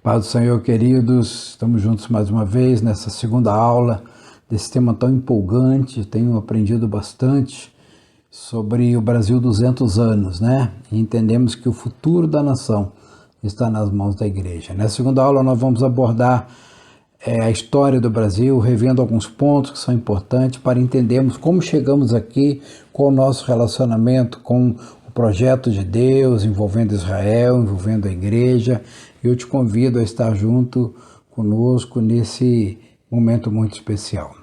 Paz do Senhor, queridos, estamos juntos mais uma vez nessa segunda aula desse tema tão empolgante. Tenho aprendido bastante sobre o Brasil 200 anos, né? E entendemos que o futuro da nação está nas mãos da igreja. Nessa segunda aula nós vamos abordar a história do Brasil, revendo alguns pontos que são importantes para entendermos como chegamos aqui, com o nosso relacionamento com o projeto de Deus, envolvendo Israel, envolvendo a igreja. Eu te convido a estar junto conosco nesse momento muito especial.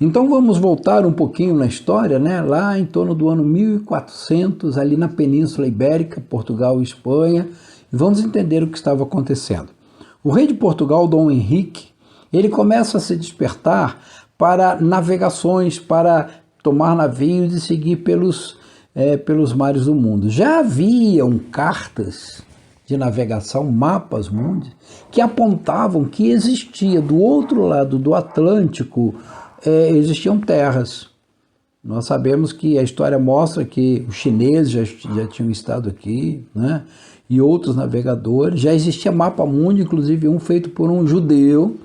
Então vamos voltar um pouquinho na história, né? Lá em torno do ano 1400, ali na Península Ibérica, Portugal e Espanha, e vamos entender o que estava acontecendo. O rei de Portugal, Dom Henrique, ele começa a se despertar para navegações, para tomar navios e seguir pelos mares do mundo. Já haviam cartas de navegação, mapas mundi, que apontavam que existia do outro lado do Atlântico existiam terras. Nós sabemos que a história mostra que os chineses já tinham estado aqui, né? E outros navegadores. Já existia mapa mundi, inclusive um feito por um judeu,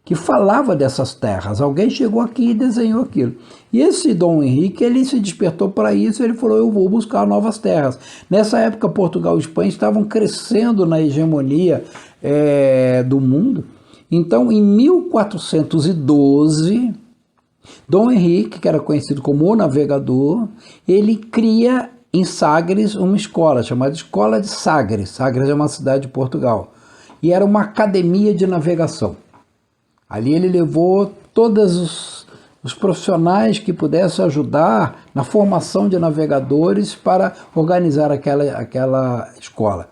que falava dessas terras. Alguém chegou aqui e desenhou aquilo. E esse Dom Henrique, ele se despertou para isso, ele falou, eu vou buscar novas terras. Nessa época, Portugal e Espanha estavam crescendo na hegemonia do mundo. Então, em 1412, Dom Henrique, que era conhecido como o Navegador, ele cria em Sagres uma escola, chamada Escola de Sagres. Sagres é uma cidade de Portugal. E era uma academia de navegação. Ali ele levou todos os profissionais que pudessem ajudar na formação de navegadores para organizar aquela escola.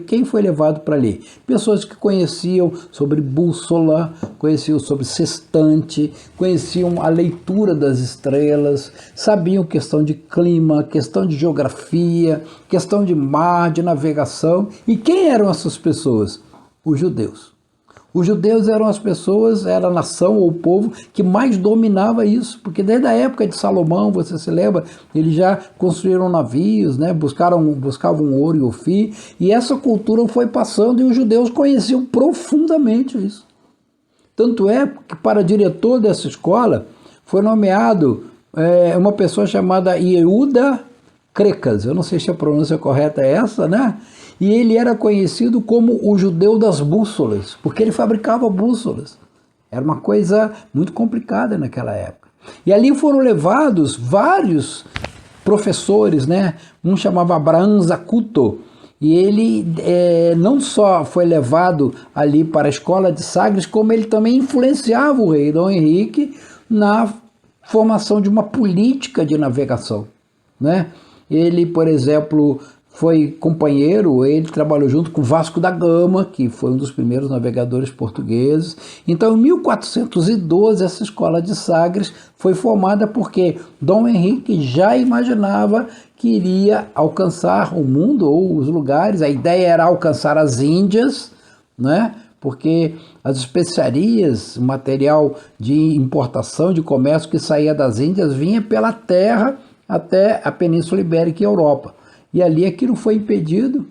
Quem foi levado para ali? Pessoas que conheciam sobre bússola, conheciam sobre sextante, conheciam a leitura das estrelas, sabiam questão de clima, questão de geografia, questão de mar, de navegação. E quem eram essas pessoas? Os judeus. Os judeus eram as pessoas, era a nação ou o povo que mais dominava isso, porque desde a época de Salomão, você se lembra, eles já construíram navios, né, buscavam ouro e ofir, e essa cultura foi passando e os judeus conheciam profundamente isso. Tanto é que para diretor dessa escola foi nomeado uma pessoa chamada Yehuda Crecas, eu não sei se a pronúncia correta é essa, né? E ele era conhecido como o judeu das bússolas, porque ele fabricava bússolas. Era uma coisa muito complicada naquela época. E ali foram levados vários professores, né? Um chamava Abraham Zacuto, e ele não só foi levado ali para a escola de Sagres, como ele também influenciava o rei Dom Henrique na formação de uma política de navegação, né? Ele, por exemplo, foi companheiro, ele trabalhou junto com Vasco da Gama, que foi um dos primeiros navegadores portugueses. Então, em 1412, essa escola de Sagres foi formada porque Dom Henrique já imaginava que iria alcançar o mundo ou os lugares. A ideia era alcançar as Índias, né? Porque as especiarias, material de importação, de comércio que saía das Índias, vinha pela terra até a Península Ibérica e Europa. E ali aquilo foi impedido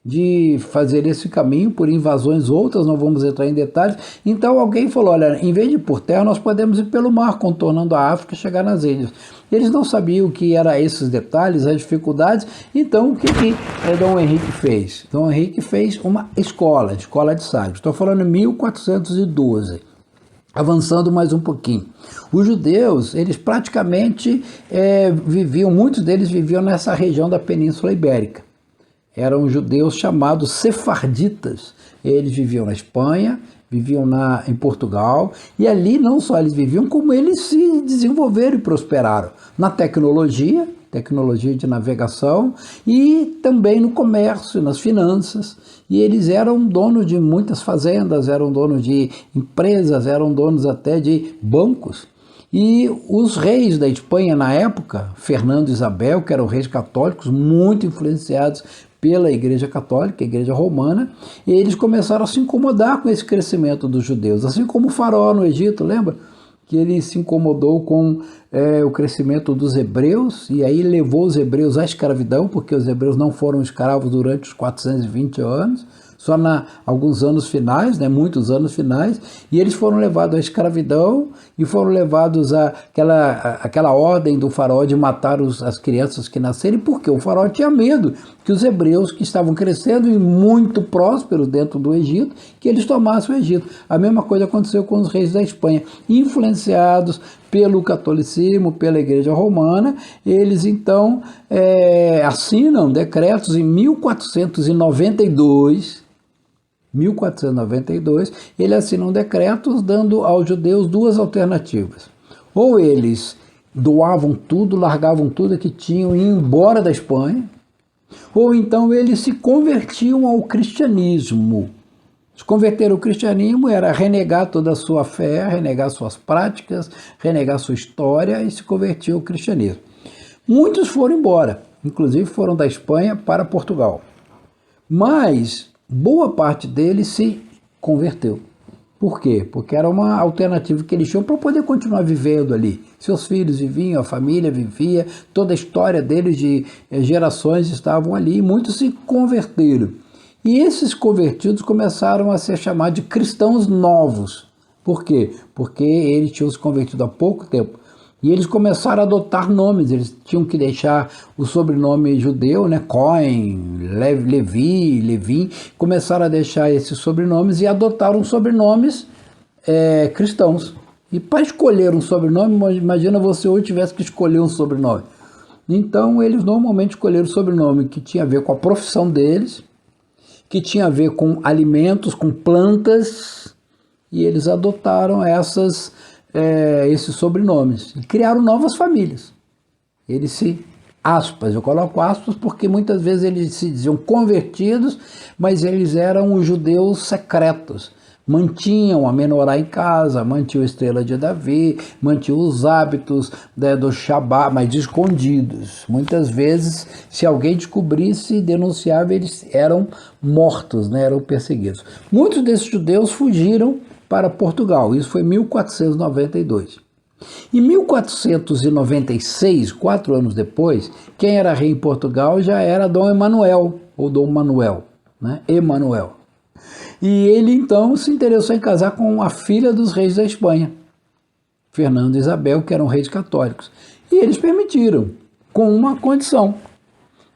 de fazer esse caminho por invasões outras, não vamos entrar em detalhes. Então alguém falou, olha, em vez de ir por terra, nós podemos ir pelo mar, contornando a África e chegar nas ilhas. Eles não sabiam o que eram esses detalhes, as dificuldades. Então o que Dom Henrique fez? Dom Henrique fez uma escola de Sagres. Estou falando em 1412. Avançando mais um pouquinho. Os judeus, eles praticamente muitos deles viviam nessa região da Península Ibérica. Eram judeus chamados sefarditas. Eles viviam na Espanha, viviam em Portugal, e ali não só eles viviam, como eles se desenvolveram e prosperaram na tecnologia de navegação e também no comércio, nas finanças. E eles eram donos de muitas fazendas, eram donos de empresas, eram donos até de bancos. E os reis da Espanha na época, Fernando e Isabel, que eram reis católicos, muito influenciados pela Igreja Católica, a Igreja Romana, e eles começaram a se incomodar com esse crescimento dos judeus, assim como o faraó no Egito, lembra? Que ele se incomodou com o crescimento dos hebreus, e aí levou os hebreus à escravidão, porque os hebreus não foram escravos durante os 420 anos, só alguns anos finais, né, muitos anos finais, e eles foram levados à escravidão e foram levados àquela ordem do faraó de matar as crianças que nascerem, porque o faraó tinha medo que os hebreus que estavam crescendo e muito prósperos dentro do Egito, que eles tomassem o Egito. A mesma coisa aconteceu com os reis da Espanha, influenciados pelo catolicismo, pela Igreja Romana, eles então assinam decretos em 1492, ele assina decretos dando aos judeus duas alternativas. Ou eles doavam tudo, largavam tudo que tinham e iam embora da Espanha, ou então eles se convertiam ao cristianismo. Se converter ao cristianismo era renegar toda a sua fé, renegar suas práticas, renegar sua história e se convertir ao cristianismo. Muitos foram embora, inclusive foram da Espanha para Portugal. Mas boa parte deles se converteu. Por quê? Porque era uma alternativa que eles tinham para poder continuar vivendo ali. Seus filhos viviam, a família vivia, toda a história deles de gerações estavam ali e muitos se converteram. E esses convertidos começaram a ser chamados de cristãos novos. Por quê? Porque eles tinham se convertido há pouco tempo. E eles começaram a adotar nomes, eles tinham que deixar o sobrenome judeu, né? Cohen, Levi, Levin, começaram a deixar esses sobrenomes e adotaram sobrenomes cristãos. E para escolher um sobrenome, imagina você hoje tivesse que escolher um sobrenome. Então eles normalmente escolheram o sobrenome que tinha a ver com a profissão deles, que tinha a ver com alimentos, com plantas, e eles adotaram esses sobrenomes e criaram novas famílias. Eles aspas, eu coloco aspas porque muitas vezes eles se diziam convertidos, mas eles eram os judeus secretos. Mantinham a menorá em casa, mantinham a estrela de Davi, mantinham os hábitos do Shabat, mas escondidos. Muitas vezes, se alguém descobrisse e denunciava, eles eram mortos, né? Eram perseguidos. Muitos desses judeus fugiram para Portugal, isso foi em 1492. Em 1496, 4 anos depois, quem era rei em Portugal já era Dom Emanuel, ou Dom Manuel, né? Emanuel. E ele então se interessou em casar com a filha dos reis da Espanha, Fernando e Isabel, que eram reis católicos. E eles permitiram, com uma condição,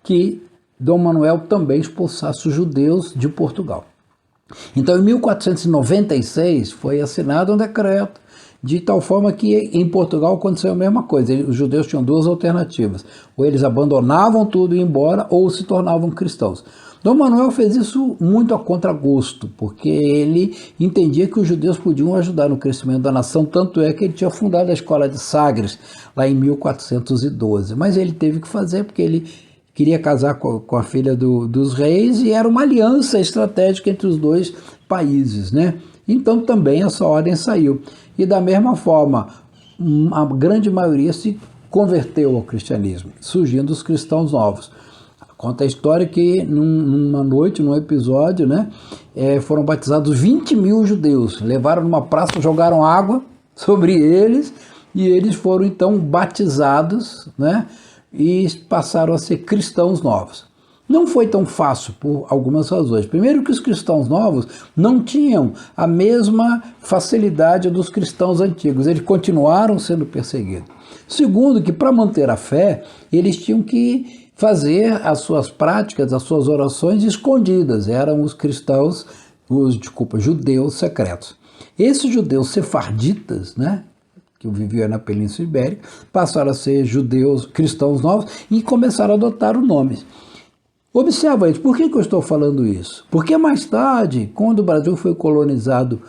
que Dom Manuel também expulsasse os judeus de Portugal. Então, em 1496, foi assinado um decreto, de tal forma que em Portugal aconteceu a mesma coisa. Os judeus tinham duas alternativas. Ou eles abandonavam tudo e iam embora, ou se tornavam cristãos. Dom Manuel fez isso muito a contragosto, porque ele entendia que os judeus podiam ajudar no crescimento da nação, tanto é que ele tinha fundado a escola de Sagres, lá em 1412. Mas ele teve que fazer, porque ele queria casar com a filha dos reis e era uma aliança estratégica entre os dois países, né? Então também essa ordem saiu. E da mesma forma, a grande maioria se converteu ao cristianismo, surgindo os cristãos novos. Conta a história que numa noite, num episódio, né, foram batizados 20 mil judeus. Levaram numa praça, jogaram água sobre eles e eles foram então batizados, né? E passaram a ser cristãos novos. Não foi tão fácil por algumas razões. Primeiro que os cristãos novos não tinham a mesma facilidade dos cristãos antigos, eles continuaram sendo perseguidos. Segundo que para manter a fé, eles tinham que fazer as suas práticas, as suas orações escondidas, eram os judeus secretos. Esses judeus sefarditas, né, que viviam na Península Ibérica, passaram a ser judeus, cristãos novos e começaram a adotar o nome. Observa isso. Por que eu estou falando isso? Porque mais tarde, quando o Brasil foi colonizado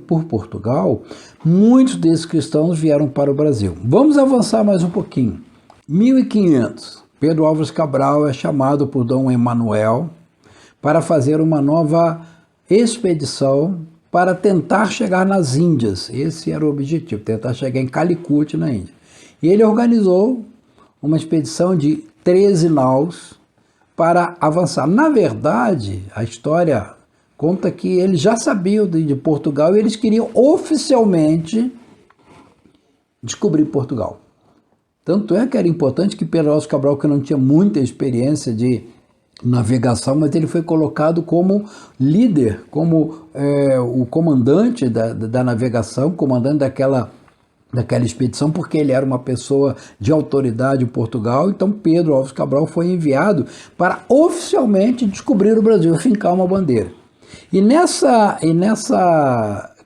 por Portugal, muitos desses cristãos vieram para o Brasil. Vamos avançar mais um pouquinho. 1500, Pedro Álvares Cabral é chamado por Dom Emanuel para fazer uma nova expedição para tentar chegar nas Índias. Esse era o objetivo, tentar chegar em Calicut, na Índia. E ele organizou uma expedição de 13 naus para avançar. Na verdade, a história conta que eles já sabiam de Portugal e eles queriam oficialmente descobrir Portugal. Tanto é que era importante que Pedro Álvares Cabral, que não tinha muita experiência de navegação, mas ele foi colocado como líder, como o comandante da navegação, comandante daquela expedição, porque ele era uma pessoa de autoridade em Portugal. Então Pedro Álvares Cabral foi enviado para oficialmente descobrir o Brasil, fincar uma bandeira. E nessa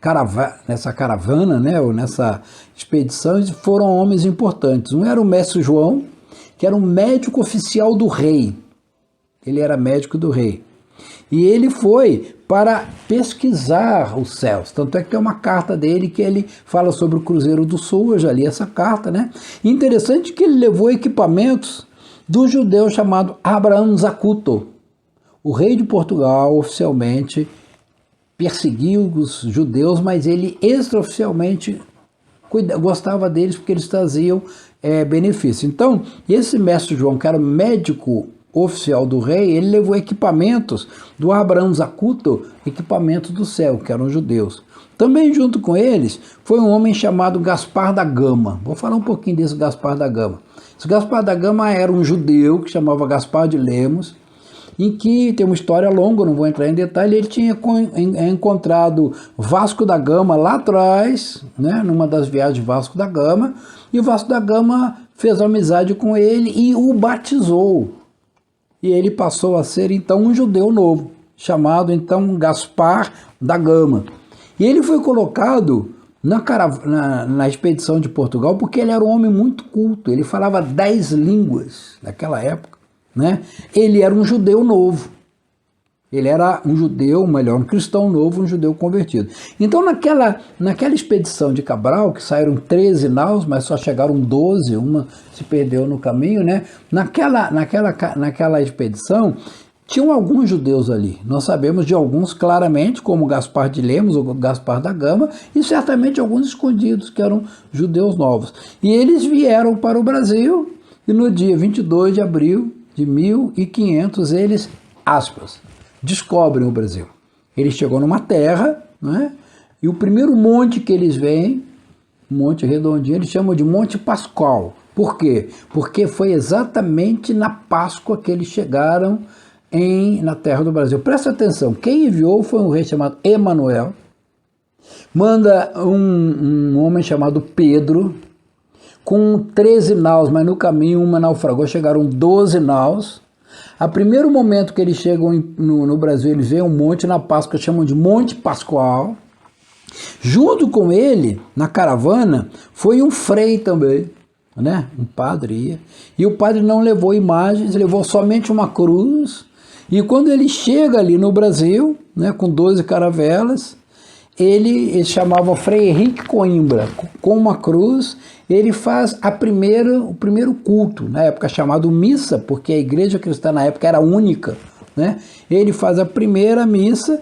caravana, né, ou nessa expedição, foram homens importantes. Um era o mestre João, que era um médico oficial do rei. Ele era médico do rei. E ele foi para pesquisar os céus. Tanto é que tem uma carta dele que ele fala sobre o Cruzeiro do Sul. Eu já li essa carta, né? E interessante que ele levou equipamentos do judeu chamado Abraão Zacuto. O rei de Portugal oficialmente perseguiu os judeus, mas ele extraoficialmente gostava deles porque eles traziam benefício. Então, esse mestre João, que era médico oficial do rei, ele levou equipamentos do Abraão Zacuto, equipamentos do céu, que eram judeus. Também junto com eles foi um homem chamado Gaspar da Gama. Vou falar um pouquinho desse Gaspar da Gama. Esse Gaspar da Gama era um judeu que chamava Gaspar de Lemos, em que tem uma história longa, não vou entrar em detalhe. Ele tinha encontrado Vasco da Gama lá atrás, né, numa das viagens de Vasco da Gama, e o Vasco da Gama fez amizade com ele e o batizou. E ele passou a ser então um judeu novo, chamado então Gaspar da Gama. E ele foi colocado na expedição de Portugal porque ele era um homem muito culto, ele falava 10 línguas naquela época, né? Ele era um judeu novo, ele era um judeu, melhor, um cristão novo, um judeu convertido. Então naquela expedição de Cabral, que saíram 13 naus, mas só chegaram 12, uma se perdeu no caminho, né? Naquela expedição, tinham alguns judeus ali. Nós sabemos de alguns claramente, como Gaspar de Lemos, ou Gaspar da Gama, e certamente alguns escondidos, que eram judeus novos. E eles vieram para o Brasil, e no dia 22 de abril de 1500, eles, aspas, descobrem o Brasil. Eles chegam numa terra, né? E o primeiro monte que eles veem, Monte Redondinho, eles chamam de Monte Pascoal. Por quê? Porque foi exatamente na Páscoa que eles chegaram na terra do Brasil. Presta atenção, quem enviou foi um rei chamado Emanuel, manda um homem chamado Pedro, com 13 naus, mas no caminho uma naufragou, chegaram 12 naus. A primeiro momento que eles chegam no Brasil, eles veem um monte na Páscoa, chamam de Monte Pascoal. Junto com ele, na caravana, foi um frei também, né? Um padre ia. E o padre não levou imagens, levou somente uma cruz. E quando ele chega ali no Brasil, né, com 12 caravelas, ele chamava Frei Henrique Coimbra, com uma cruz. Ele faz o primeiro culto, na época chamado missa, porque a igreja cristã na época era única, né? Ele faz a primeira missa,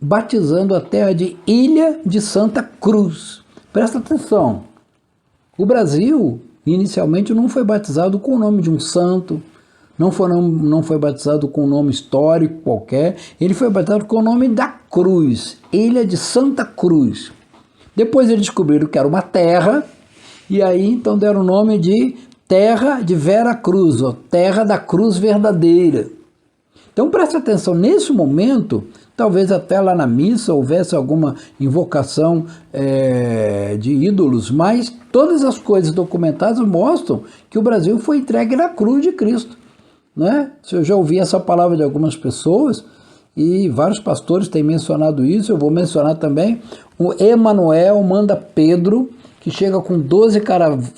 batizando a terra de Ilha de Santa Cruz. Presta atenção, o Brasil inicialmente não foi batizado com o nome de um santo, não foi batizado com um nome histórico qualquer, ele foi batizado com o nome da cruz, Ilha de Santa Cruz. Depois eles descobriram que era uma terra, e aí então deram o nome de Terra de Vera Cruz, ou Terra da Cruz Verdadeira. Então preste atenção, nesse momento, talvez até lá na missa houvesse alguma invocação de ídolos, mas todas as coisas documentadas mostram que o Brasil foi entregue na cruz de Cristo, né? Eu já ouvi essa palavra de algumas pessoas, e vários pastores têm mencionado isso. Eu vou mencionar também. O Emanuel manda Pedro, que chega com 12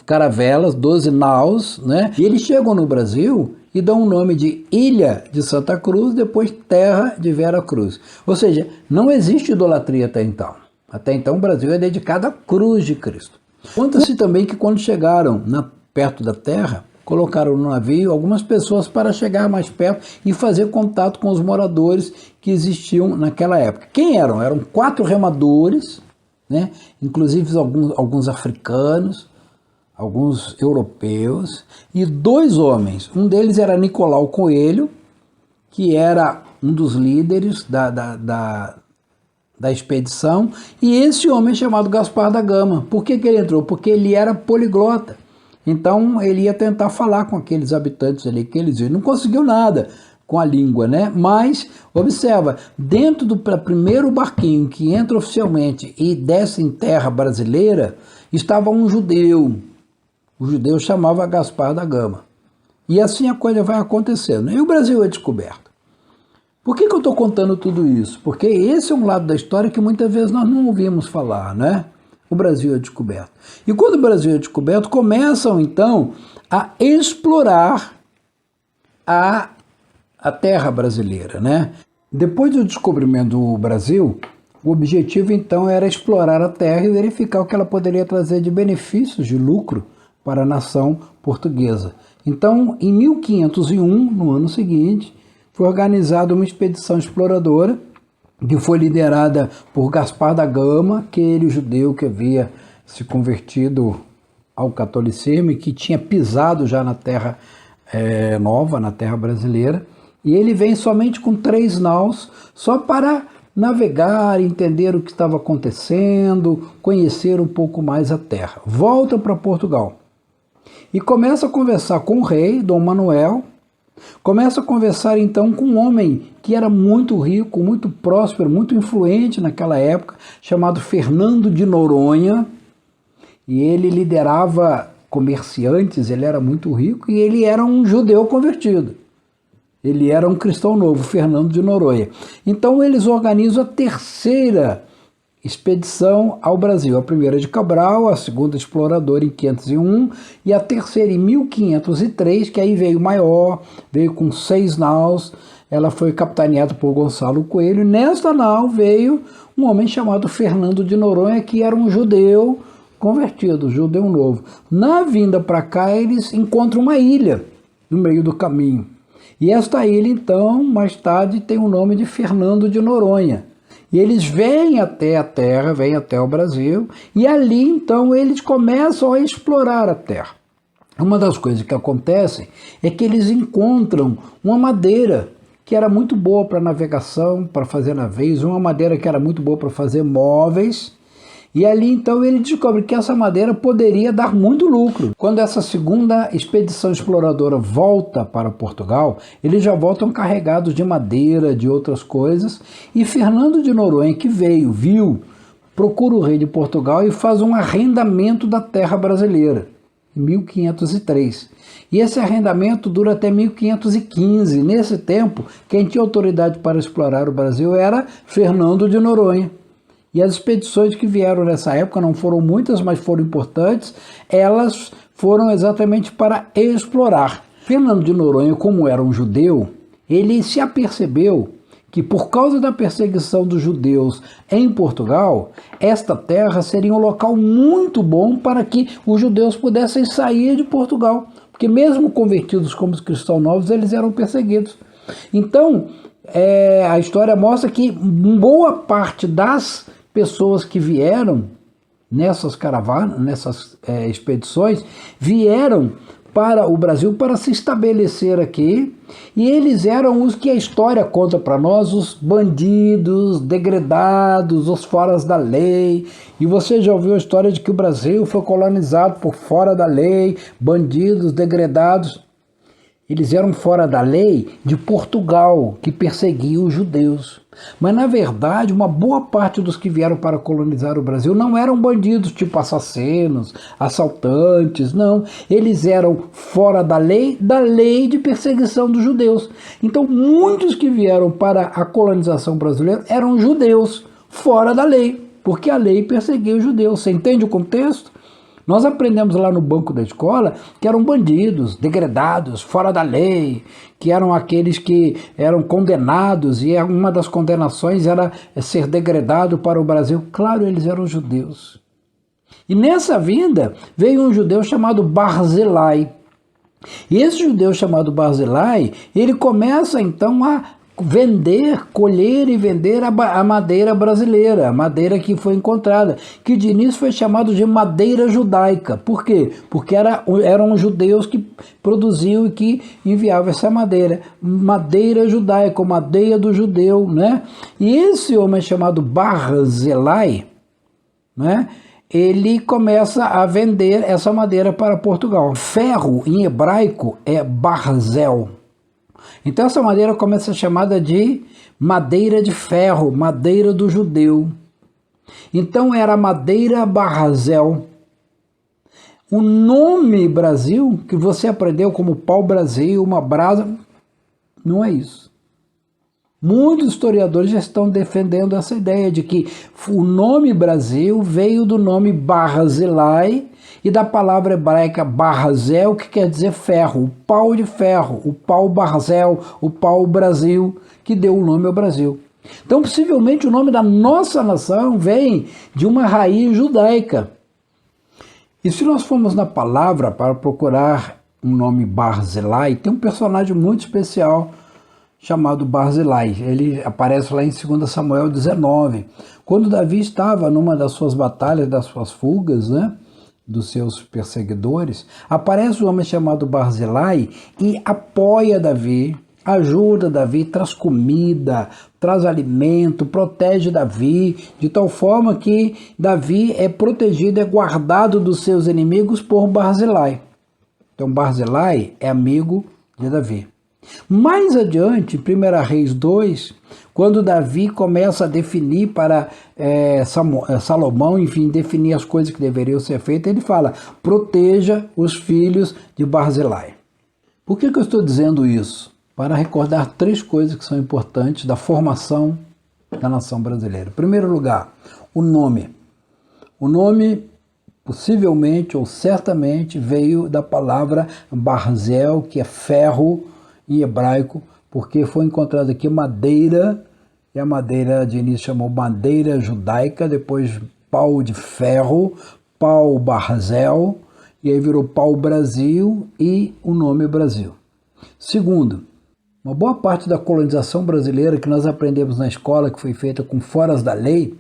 caravelas, 12 naus, né? E eles chegam no Brasil e dão o nome de Ilha de Santa Cruz, depois Terra de Vera Cruz. Ou seja, não existe idolatria até então. Até então o Brasil é dedicado à cruz de Cristo. Conta-se também que quando chegaram perto da terra, colocaram no navio algumas pessoas para chegar mais perto e fazer contato com os moradores que existiam naquela época. Quem eram? Eram 4 remadores, né? Inclusive alguns africanos, alguns europeus e 2 homens. Um deles era Nicolau Coelho, que era um dos líderes da expedição, e esse homem chamado Gaspar da Gama. Por que ele entrou? Porque ele era poliglota. Então ele ia tentar falar com aqueles habitantes ali que eles viram. Não conseguiu nada com a língua, né? Mas, observa, dentro do primeiro barquinho que entra oficialmente e desce em terra brasileira, estava um judeu. O judeu chamava Gaspar da Gama. E assim a coisa vai acontecendo. E o Brasil é descoberto. Por que eu estou contando tudo isso? Porque esse é um lado da história que muitas vezes nós não ouvimos falar, né? O Brasil é descoberto. E quando o Brasil é descoberto, começam então a explorar a terra brasileira, né? Depois do descobrimento do Brasil, o objetivo então era explorar a terra e verificar o que ela poderia trazer de benefícios, de lucro para a nação portuguesa. Então, em 1501, no ano seguinte, foi organizada uma expedição exploradora que foi liderada por Gaspar da Gama, aquele judeu que havia se convertido ao catolicismo e que tinha pisado já na terra nova, na terra brasileira. E ele vem somente com 3 naus, só para navegar, entender o que estava acontecendo, conhecer um pouco mais a terra. Volta para Portugal e começa a conversar com o rei, Dom Manuel. Começa a conversar então com um homem que era muito rico, muito próspero, muito influente naquela época, chamado Fernando de Noronha, e ele liderava comerciantes, ele era muito rico e ele era um judeu convertido. Ele era um cristão novo, Fernando de Noronha. Então eles organizam a terceira expedição ao Brasil. A primeira de Cabral, a segunda exploradora em 501 e a terceira em 1503, que aí veio maior, veio com 6 naus. Ela foi capitaneada por Gonçalo Coelho. Nesta nau veio um homem chamado Fernando de Noronha, que era um judeu convertido, judeu novo. Na vinda para cá, eles encontram uma ilha no meio do caminho. E esta ilha, então, mais tarde, tem o nome de Fernando de Noronha. E eles vêm até a terra, vêm até o Brasil, e ali, então, eles começam a explorar a terra. Uma das coisas que acontece é que eles encontram uma madeira que era muito boa para navegação, para fazer navios, uma madeira que era muito boa para fazer móveis. E ali, então, ele descobre que essa madeira poderia dar muito lucro. Quando essa segunda expedição exploradora volta para Portugal, eles já voltam carregados de madeira, de outras coisas, e Fernando de Noronha, que viu, procura o rei de Portugal e faz um arrendamento da terra brasileira, em 1503. E esse arrendamento dura até 1515. Nesse tempo, quem tinha autoridade para explorar o Brasil era Fernando de Noronha. E as expedições que vieram nessa época, não foram muitas, mas foram importantes, elas foram exatamente para explorar. Fernando de Noronha, como era um judeu, ele se apercebeu que por causa da perseguição dos judeus em Portugal, esta terra seria um local muito bom para que os judeus pudessem sair de Portugal, porque mesmo convertidos como cristãos novos, eles eram perseguidos. Então, a história mostra que boa parte das pessoas que vieram nessas caravanas, nessas expedições, vieram para o Brasil para se estabelecer aqui, e eles eram os que a história conta para nós, os bandidos, degredados, os foras da lei. E você já ouviu a história de que o Brasil foi colonizado por fora da lei, bandidos, degredados. Eles eram fora da lei de Portugal, que perseguia os judeus. Mas, na verdade, uma boa parte dos que vieram para colonizar o Brasil não eram bandidos tipo assassinos, assaltantes, não. Eles eram fora da lei de perseguição dos judeus. Então, muitos que vieram para a colonização brasileira eram judeus, fora da lei, porque a lei perseguia os judeus. Você entende o contexto? Nós aprendemos lá no banco da escola que eram bandidos, degredados, fora da lei, que eram aqueles que eram condenados, e uma das condenações era ser degredado para o Brasil. Claro, eles eram judeus. E nessa vinda veio um judeu chamado Barzilai. E esse judeu chamado Barzilai, ele começa então a vender, colher e vender a madeira brasileira, a madeira que foi encontrada, que de início foi chamado de madeira judaica. Por quê? Porque eram os judeus que produziam e que enviavam essa madeira. Madeira judaica, madeira do judeu, né? E esse homem chamado Barzilai, né? Ele começa a vender essa madeira para Portugal. Ferro, em hebraico, é barzel. Então essa madeira começa a ser chamada de madeira de ferro, madeira do judeu. Então era madeira barzel. O nome Brasil, que você aprendeu como pau-brasil, uma brasa, não é isso. Muitos historiadores já estão defendendo essa ideia de que o nome Brasil veio do nome Barzilai e da palavra hebraica barzel, que quer dizer ferro, o pau de ferro, o pau-barzel, o pau-brasil, que deu o nome ao Brasil. Então, possivelmente, o nome da nossa nação vem de uma raiz judaica. E se nós formos na palavra para procurar um nome Barzilai, tem um personagem muito especial chamado Barzilai. Ele aparece lá em 2 Samuel 19. Quando Davi estava numa das suas batalhas, das suas fugas, né, dos seus perseguidores, aparece um homem chamado Barzilai e apoia Davi, ajuda Davi, traz comida, traz alimento, protege Davi, de tal forma que Davi é protegido, é guardado dos seus inimigos por Barzilai. Então Barzilai é amigo de Davi. Mais adiante, em 1 Reis 2, quando Davi começa a definir para Salomão, enfim, definir as coisas que deveriam ser feitas, ele fala, proteja os filhos de Barzilai. Por que eu estou dizendo isso? Para recordar 3 coisas que são importantes da formação da nação brasileira. Em primeiro lugar, o nome. O nome possivelmente ou certamente veio da palavra barzel, que é ferro, em hebraico, porque foi encontrada aqui madeira, e a madeira de início chamou madeira judaica, depois pau de ferro, pau barzel, e aí virou pau Brasil e o nome Brasil. Segundo, uma boa parte da colonização brasileira que nós aprendemos na escola, que foi feita com foras da lei,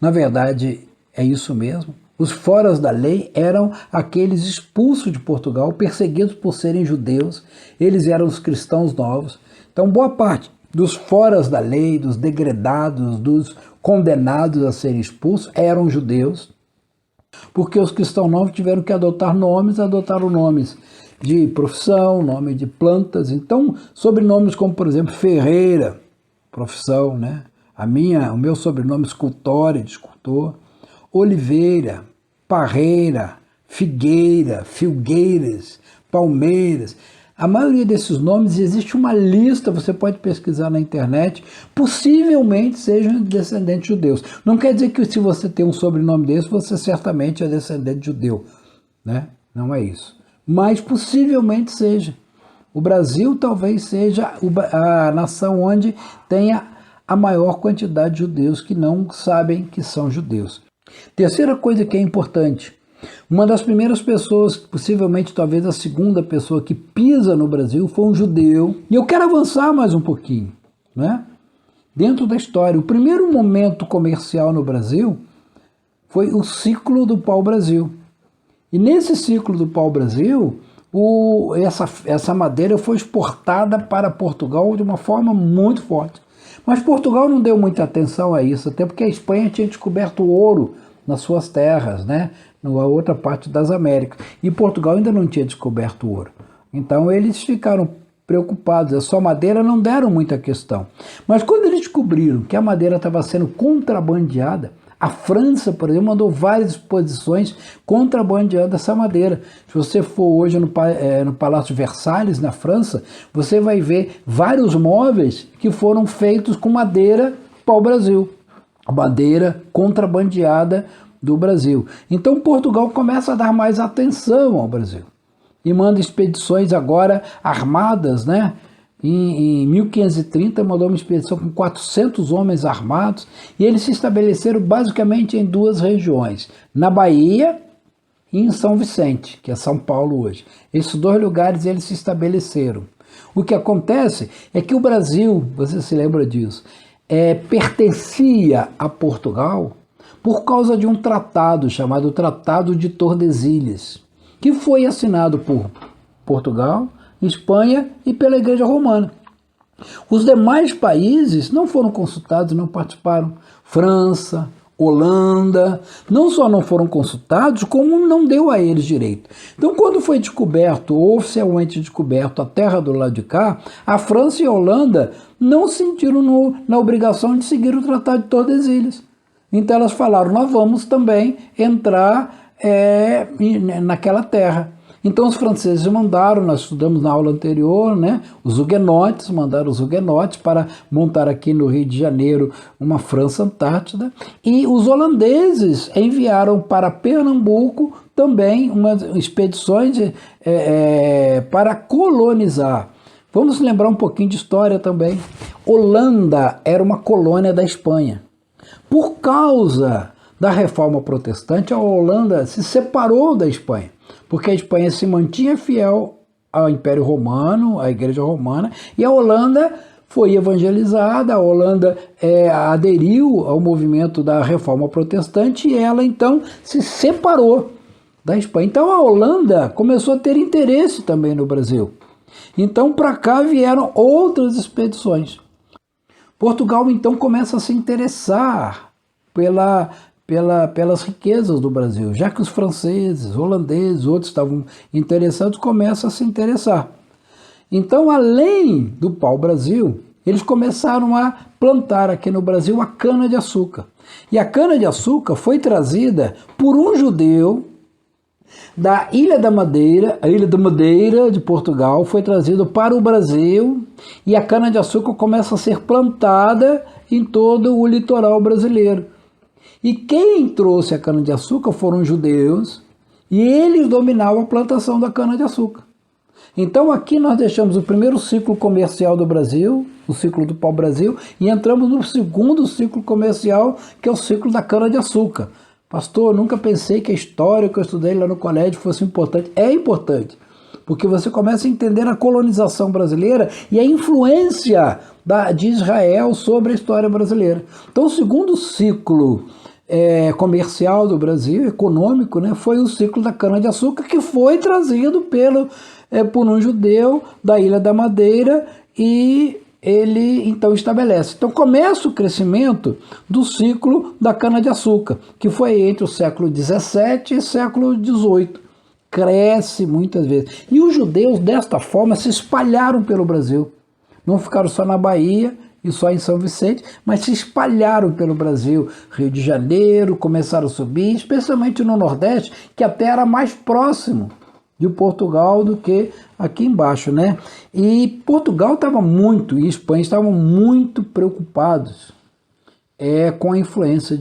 na verdade é isso mesmo. Os foras da lei eram aqueles expulsos de Portugal, perseguidos por serem judeus, eles eram os cristãos novos. Então, boa parte dos foras da lei, dos degredados, dos condenados a serem expulsos, eram judeus, porque os cristãos novos tiveram que adotaram nomes de profissão, nome de plantas. Então, sobrenomes como, por exemplo, Ferreira, profissão, né? O meu sobrenome Scultori, de escultor, Oliveira, Parreira, Figueira, Filgueiras, Palmeiras. A maioria desses nomes, existe uma lista, você pode pesquisar na internet, possivelmente sejam descendentes de judeus. Não quer dizer que se você tem um sobrenome desse, você certamente é descendente de judeu, né? Não é isso. Mas possivelmente seja. O Brasil talvez seja a nação onde tenha a maior quantidade de judeus que não sabem que são judeus. Terceira coisa que é importante, uma das primeiras pessoas, possivelmente talvez a segunda pessoa que pisa no Brasil foi um judeu. E eu quero avançar mais um pouquinho, né? Dentro da história, o primeiro momento comercial no Brasil foi o ciclo do pau-brasil. E nesse ciclo do pau-brasil, essa madeira foi exportada para Portugal de uma forma muito forte. Mas Portugal não deu muita atenção a isso, até porque a Espanha tinha descoberto ouro nas suas terras, né? Na outra parte das Américas. E Portugal ainda não tinha descoberto ouro. Então eles ficaram preocupados. A sua madeira não deram muita questão. Mas quando eles descobriram que a madeira estava sendo contrabandeada, a França, por exemplo, mandou várias exposições contrabandeando essa madeira. Se você for hoje no Palácio Versalhes, na França, você vai ver vários móveis que foram feitos com madeira pau-brasil, madeira contrabandeada do Brasil. Então Portugal começa a dar mais atenção ao Brasil e manda expedições agora armadas, né? Em 1530 mandou uma expedição com 400 homens armados e eles se estabeleceram basicamente em 2 regiões, na Bahia e em São Vicente, que é São Paulo hoje. Esses 2 lugares eles se estabeleceram. O que acontece é que o Brasil, você se lembra disso, pertencia a Portugal por causa de um tratado chamado Tratado de Tordesilhas, que foi assinado por Portugal, Espanha e pela Igreja Romana. Os demais países não foram consultados, não participaram. França, Holanda, não só não foram consultados, como não deu a eles direito. Então, quando foi descoberto, oficialmente descoberto, a terra do lado de cá, a França e a Holanda não se sentiram na obrigação de seguir o Tratado de Tordesilhas. Então, elas falaram, nós vamos também entrar naquela terra. Então os franceses mandaram, nós estudamos na aula anterior, né, os huguenotes, mandaram os huguenotes para montar aqui no Rio de Janeiro uma França Antártida, e os holandeses enviaram para Pernambuco também umas expedições para colonizar. Vamos lembrar um pouquinho de história também. Holanda era uma colônia da Espanha. Por causa da reforma protestante, a Holanda se separou da Espanha, porque a Espanha se mantinha fiel ao Império Romano, à Igreja Romana, e a Holanda foi evangelizada, a Holanda aderiu ao movimento da Reforma Protestante e ela então se separou da Espanha. Então a Holanda começou a ter interesse também no Brasil. Então para cá vieram outras expedições. Portugal então começa a se interessar pelas riquezas do Brasil, já que os franceses, holandeses, outros estavam interessados, começam a se interessar. Então, além do pau-brasil, eles começaram a plantar aqui no Brasil a cana-de-açúcar. E a cana-de-açúcar foi trazida por um judeu da Ilha da Madeira, a Ilha da Madeira de Portugal, foi trazido para o Brasil e a cana-de-açúcar começa a ser plantada em todo o litoral brasileiro. E quem trouxe a cana-de-açúcar foram os judeus e eles dominavam a plantação da cana-de-açúcar. Então aqui nós deixamos o primeiro ciclo comercial do Brasil, o ciclo do pau-brasil, e entramos no segundo ciclo comercial, que é o ciclo da cana-de-açúcar. Pastor, nunca pensei que a história que eu estudei lá no colégio fosse importante. É importante, porque você começa a entender a colonização brasileira e a influência de Israel sobre a história brasileira. Então o segundo ciclo comercial do Brasil, econômico, né, foi o ciclo da cana-de-açúcar, que foi trazido por um judeu da Ilha da Madeira e ele então estabelece. Então começa o crescimento do ciclo da cana-de-açúcar, que foi entre o século XVII e século XVIII. Cresce muitas vezes. E os judeus, desta forma, se espalharam pelo Brasil. Não ficaram só na Bahia e só em São Vicente, mas se espalharam pelo Brasil. Rio de Janeiro, começaram a subir, especialmente no Nordeste, que até era mais próximo de Portugal do que aqui embaixo, né? E Portugal estava muito, e Espanha estavam muito preocupados com a influência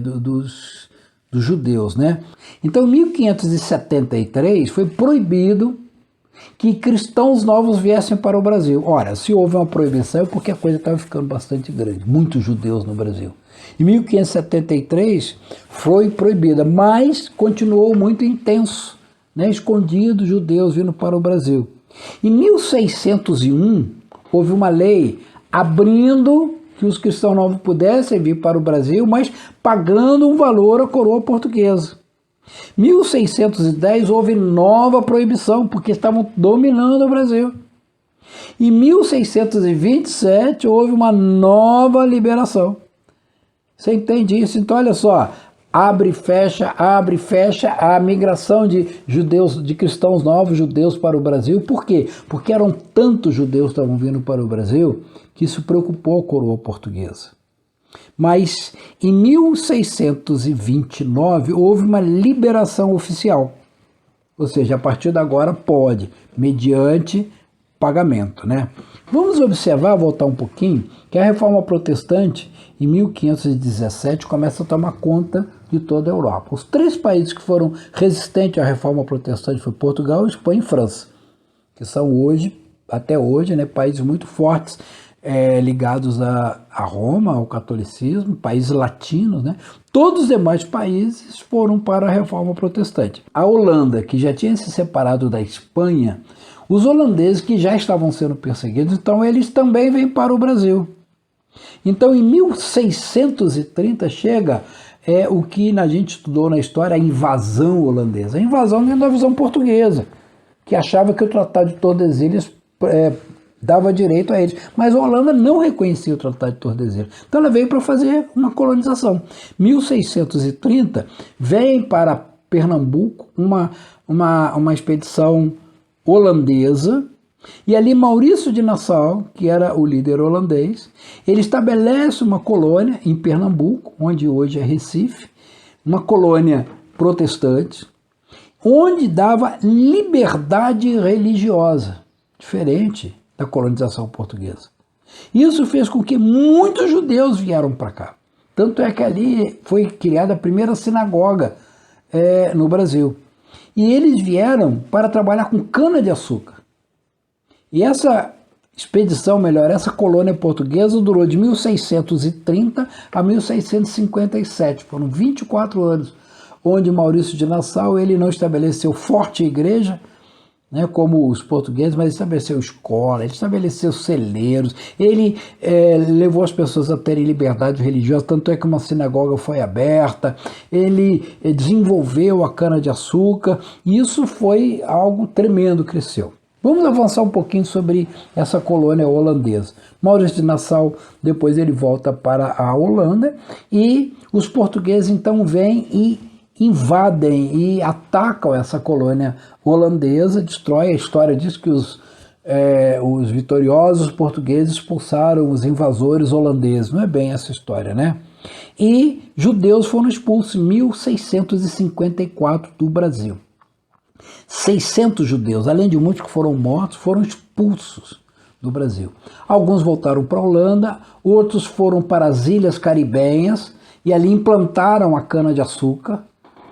dos judeus, né? Então, em 1573, foi proibido que cristãos novos viessem para o Brasil. Ora, se houve uma proibição é porque a coisa estava ficando bastante grande, muitos judeus no Brasil. Em 1573 foi proibida, mas continuou muito intenso, né, escondidos judeus vindo para o Brasil. Em 1601, houve uma lei abrindo que os cristãos novos pudessem vir para o Brasil, mas pagando um valor à coroa portuguesa. Em 1610, houve nova proibição, porque estavam dominando o Brasil. Em 1627, houve uma nova liberação. Você entende isso? Então, olha só. Abre e fecha a migração de judeus, de cristãos novos, judeus para o Brasil. Por quê? Porque eram tantos judeus que estavam vindo para o Brasil que isso preocupou a coroa portuguesa. Mas em 1629 houve uma liberação oficial. Ou seja, a partir de agora pode, mediante pagamento, né? Vamos observar, voltar um pouquinho, que a Reforma Protestante, em 1517, começa a tomar conta de toda a Europa. Os três países que foram resistentes à Reforma Protestante foram Portugal, Espanha e França, que são hoje, até hoje, né, países muito fortes, ligados a Roma, ao catolicismo, países latinos, né? Todos os demais países foram para a Reforma Protestante. A Holanda, que já tinha se separado da Espanha, os holandeses que já estavam sendo perseguidos, então eles também vêm para o Brasil. Então em 1630 chega o que a gente estudou na história, a invasão holandesa. A invasão dentro da visão portuguesa, que achava que o Tratado de Tordesilhas dava direito a eles. Mas a Holanda não reconhecia o Tratado de Tordesilhas. Então ela veio para fazer uma colonização. 1630 vem para Pernambuco uma expedição holandesa, e ali Maurício de Nassau, que era o líder holandês, ele estabelece uma colônia em Pernambuco, onde hoje é Recife, uma colônia protestante, onde dava liberdade religiosa, diferente da colonização portuguesa. Isso fez com que muitos judeus vieram para cá. Tanto é que ali foi criada a primeira sinagoga no Brasil. E eles vieram para trabalhar com cana-de-açúcar. E essa expedição, essa colônia portuguesa durou de 1630 a 1657. Foram 24 anos, onde Maurício de Nassau ele não estabeleceu forte igreja, né, como os portugueses, mas estabeleceu escola, ele estabeleceu celeiros, ele levou as pessoas a terem liberdade religiosa, tanto é que uma sinagoga foi aberta, ele desenvolveu a cana-de-açúcar, e isso foi algo tremendo, cresceu. Vamos avançar um pouquinho sobre essa colônia holandesa. Maurício de Nassau, depois ele volta para a Holanda, e os portugueses então vêm e invadem e atacam essa colônia holandesa, destrói. A história diz que os vitoriosos portugueses expulsaram os invasores holandeses. Não é bem essa história, né? E judeus foram expulsos em 1654 do Brasil. 600 judeus, além de muitos que foram mortos, foram expulsos do Brasil. Alguns voltaram para a Holanda, outros foram para as Ilhas Caribenhas e ali implantaram a cana-de-açúcar.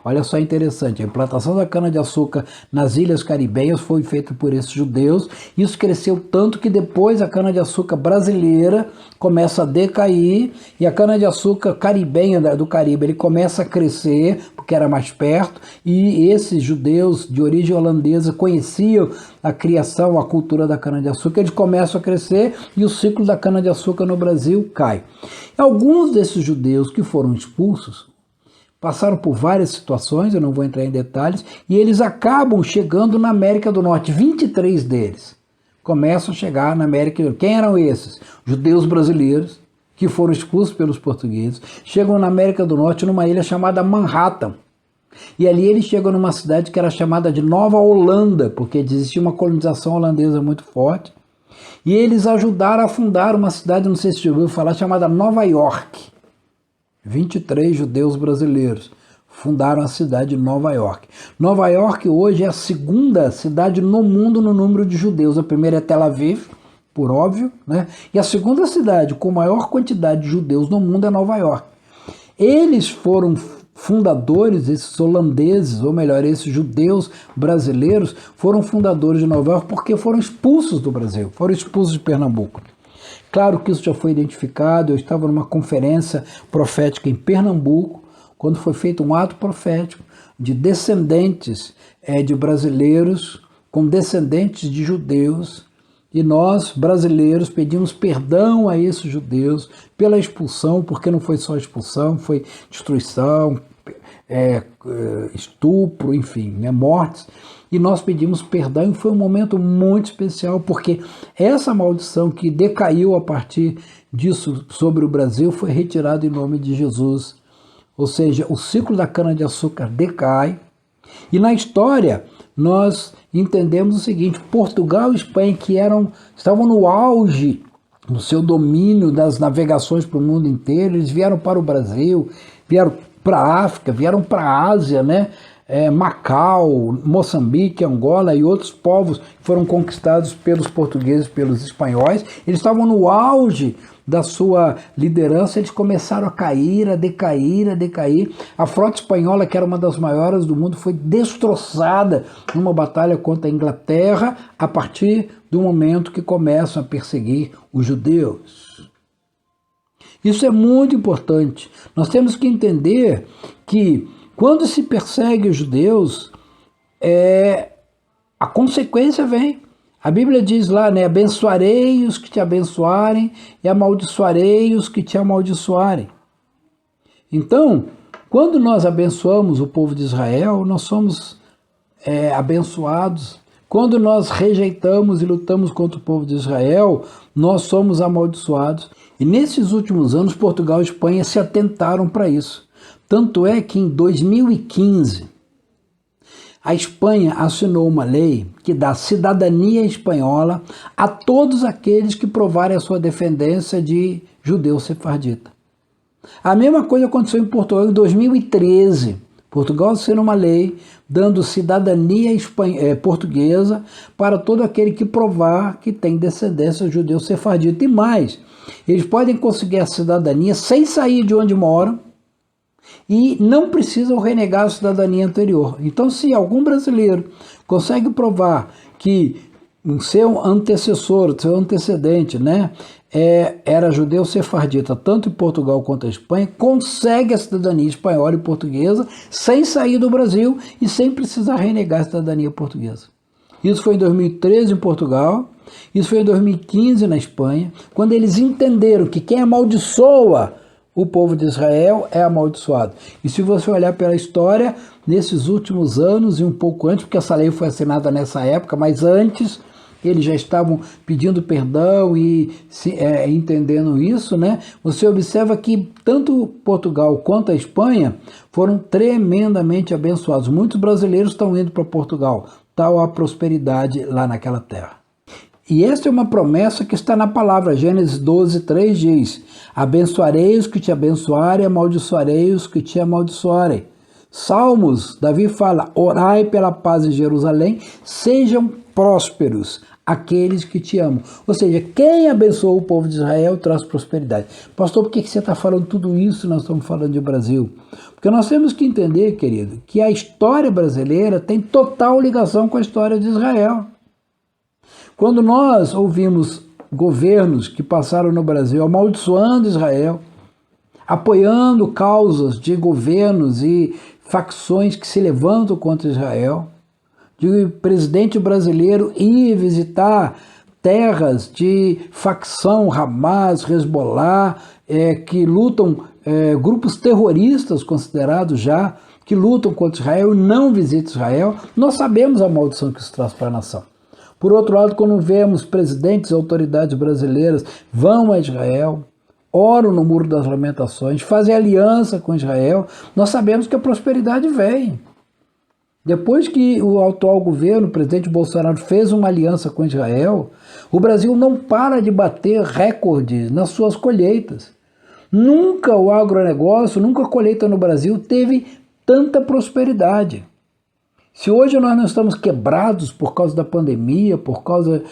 Olha só, interessante, a implantação da cana-de-açúcar nas Ilhas Caribenhas foi feita por esses judeus. Isso cresceu tanto que depois a cana-de-açúcar brasileira começa a decair e a cana-de-açúcar caribenha do Caribe ele começa a crescer, porque era mais perto, e esses judeus de origem holandesa conheciam a criação, a cultura da cana-de-açúcar, eles começam a crescer e o ciclo da cana-de-açúcar no Brasil cai. Alguns desses judeus que foram expulsos passaram por várias situações, eu não vou entrar em detalhes, e eles acabam chegando na América do Norte. 23 deles começam a chegar na América do Norte. Quem eram esses? Judeus brasileiros, que foram expulsos pelos portugueses, chegam na América do Norte numa ilha chamada Manhattan. E ali eles chegam numa cidade que era chamada de Nova Holanda, porque existia uma colonização holandesa muito forte. E eles ajudaram a fundar uma cidade, não sei se você ouviu falar, chamada Nova York. 23 judeus brasileiros fundaram a cidade de Nova York. Nova York hoje é a segunda cidade no mundo no número de judeus. A primeira é Tel Aviv, por óbvio, né? E a segunda cidade com maior quantidade de judeus no mundo é Nova York. Eles foram fundadores, esses holandeses, ou melhor, esses judeus brasileiros, foram fundadores de Nova York porque foram expulsos do Brasil, foram expulsos de Pernambuco. Claro que isso já foi identificado. Eu estava numa conferência profética em Pernambuco, quando foi feito um ato profético de descendentes de brasileiros com descendentes de judeus, e nós, brasileiros, pedimos perdão a esses judeus pela expulsão, porque não foi só expulsão, foi destruição, estupro, enfim, mortes. E nós pedimos perdão e foi um momento muito especial, porque essa maldição que decaiu a partir disso sobre o Brasil foi retirada em nome de Jesus. Ou seja, o ciclo da cana-de-açúcar decai. E na história nós entendemos o seguinte: Portugal e Espanha, que estavam no auge do seu domínio das navegações para o mundo inteiro, eles vieram para o Brasil, vieram para a África, vieram para a Ásia, né? Macau, Moçambique, Angola e outros povos que foram conquistados pelos portugueses, pelos espanhóis. Eles estavam no auge da sua liderança, eles começaram a cair, a decair, a decair. A frota espanhola, que era uma das maiores do mundo, foi destroçada numa batalha contra a Inglaterra a partir do momento que começam a perseguir os judeus. Isso é muito importante. Nós temos que entender que quando se persegue os judeus, a consequência vem. A Bíblia diz lá, né? Abençoarei os que te abençoarem e amaldiçoarei os que te amaldiçoarem. Então, quando nós abençoamos o povo de Israel, nós somos abençoados. Quando nós rejeitamos e lutamos contra o povo de Israel, nós somos amaldiçoados. E nesses últimos anos, Portugal e Espanha se atentaram para isso. Tanto é que em 2015, a Espanha assinou uma lei que dá cidadania espanhola a todos aqueles que provarem a sua descendência de judeu sefardita. A mesma coisa aconteceu em Portugal em 2013. Portugal assinou uma lei dando cidadania portuguesa para todo aquele que provar que tem descendência judeu sefardita. E mais, eles podem conseguir a cidadania sem sair de onde moram e não precisam renegar a cidadania anterior. Então, se algum brasileiro consegue provar que o seu antecessor, seu antecedente, né, era judeu sefardita, tanto em Portugal quanto em Espanha, consegue a cidadania espanhola e portuguesa sem sair do Brasil e sem precisar renegar a cidadania portuguesa. Isso foi em 2013 em Portugal, isso foi em 2015 na Espanha, quando eles entenderam que quem amaldiçoa o povo de Israel é amaldiçoado. E se você olhar pela história, nesses últimos anos e um pouco antes, porque essa lei foi assinada nessa época, mas antes eles já estavam pedindo perdão e entendendo isso, né? Você observa que tanto Portugal quanto a Espanha foram tremendamente abençoados. Muitos brasileiros estão indo para Portugal, tal a prosperidade lá naquela terra. E esta é uma promessa que está na palavra. Gênesis 12:3 diz: abençoarei os que te abençoarem, amaldiçoarei os que te amaldiçoarem. Salmos, Davi fala: orai pela paz em Jerusalém, sejam prósperos aqueles que te amam. Ou seja, quem abençoa o povo de Israel traz prosperidade. Pastor, por que você está falando tudo isso? Nós estamos falando de Brasil. Porque nós temos que entender, querido, que a história brasileira tem total ligação com a história de Israel. Quando nós ouvimos governos que passaram no Brasil amaldiçoando Israel, apoiando causas de governos e facções que se levantam contra Israel, de presidente brasileiro ir visitar terras de facção Hamas, Hezbollah, que lutam, grupos terroristas considerados já, que lutam contra Israel e não visitam Israel, nós sabemos a maldição que isso traz para a nação. Por outro lado, quando vemos presidentes e autoridades brasileiras vão a Israel, oram no Muro das Lamentações, fazem aliança com Israel, nós sabemos que a prosperidade vem. Depois que o atual governo, o presidente Bolsonaro, fez uma aliança com Israel, o Brasil não para de bater recordes nas suas colheitas. Nunca o agronegócio, nunca a colheita no Brasil teve tanta prosperidade. Se hoje nós não estamos quebrados por causa da pandemia, por causa